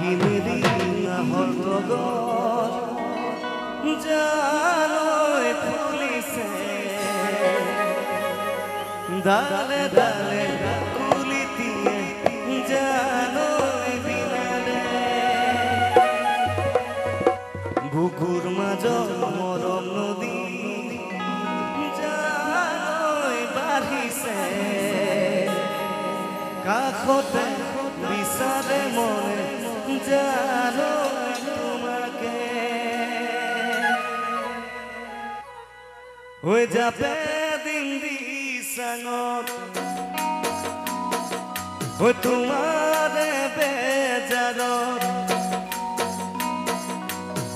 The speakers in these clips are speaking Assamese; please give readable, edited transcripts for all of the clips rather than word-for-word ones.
আহিনেৰি হতগৰ জানোই ফুলিছে ডালে ডালে কুলিতিয়ে জানোই বিনালে বুকুৰ মাঝ মৰম নদী জানোই বাঢ়িছে কাষতে বিচাৰে মনে জানো তোমাকে হৈ যাবে দিন দিচাঙত হৈ তোমাৰে বেজাৰত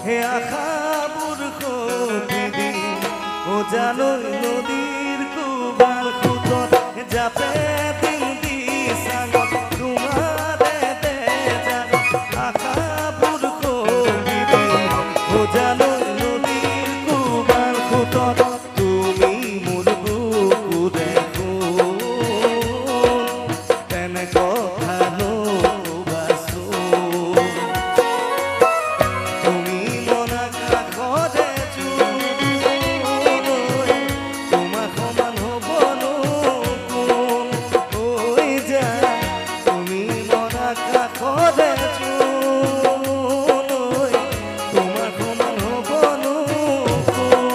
হে আশাবোৰ সপি দিম ও জালৈ নদীৰ কোবাল খুঁটত যাবে দিন দিচাঙত তোমাৰে বেজাৰত আশাবোৰ সপি দিম ও জালৈ নদীৰ কোবাল খুঁটত তুমি মোৰ বুকুৰে সোণ তেনে কথা নকবাচোন তুমি মনা কাষতে তোমাৰ সমান হ'বনো কোন হৈ যায় তুমি মনা কাষতে তোমাৰ সমান হ'বনো কোন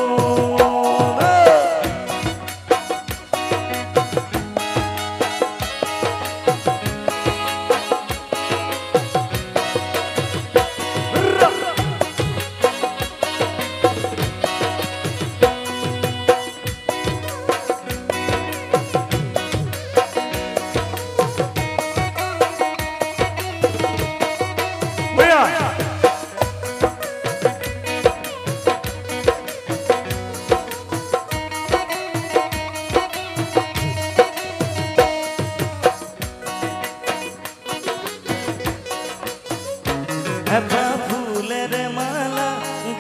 এপা ফুলেৰ মালা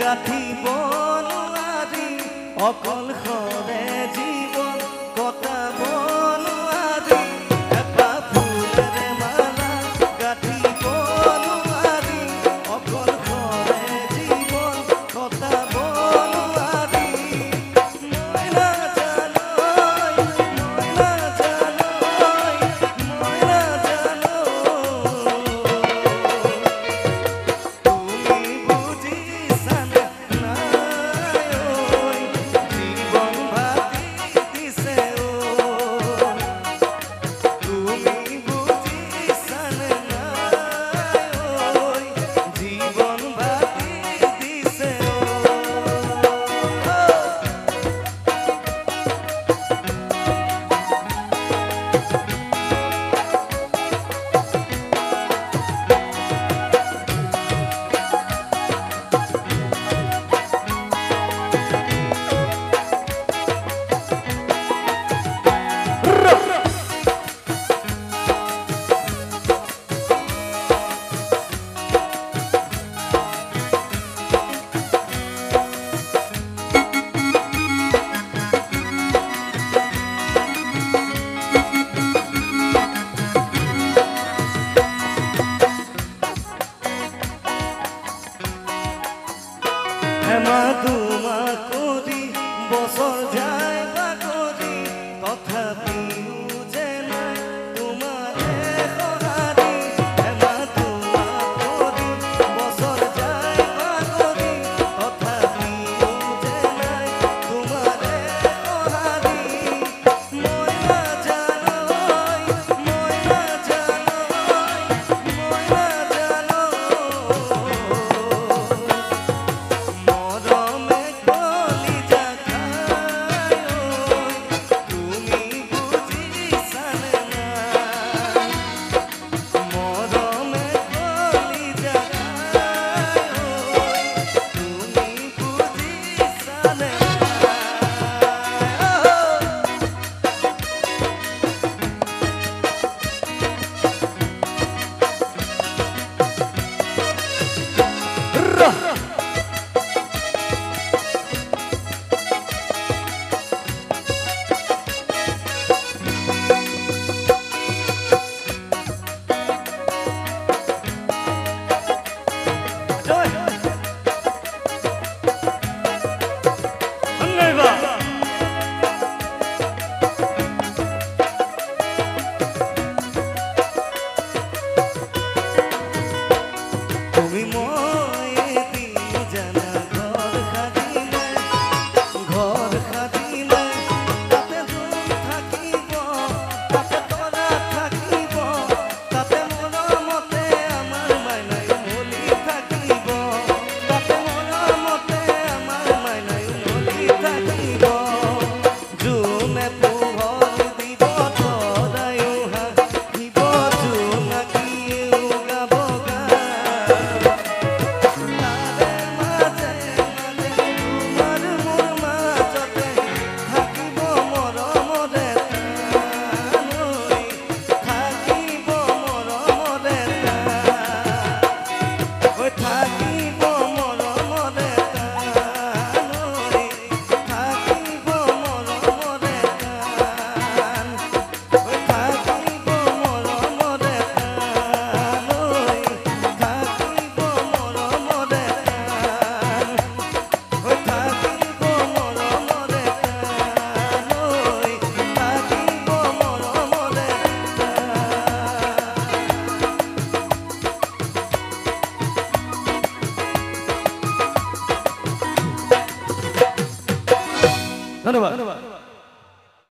গাঁথিব নোৱাৰি অকল সৰে জীৱন কটাব নোৱাৰি এপা ফুলেৰ মালা গাঁথিব নোৱাৰি অকল সৰে জীৱন কটাব নোৱাৰি মই নাজানোই মই নাজানোই মই নাজানোই তুমি বুজিছানে নাই ঐ জীৱন ভাতি দিছে তুমি বুজিছানে নাই ঐ জীৱন ভাতি দিছে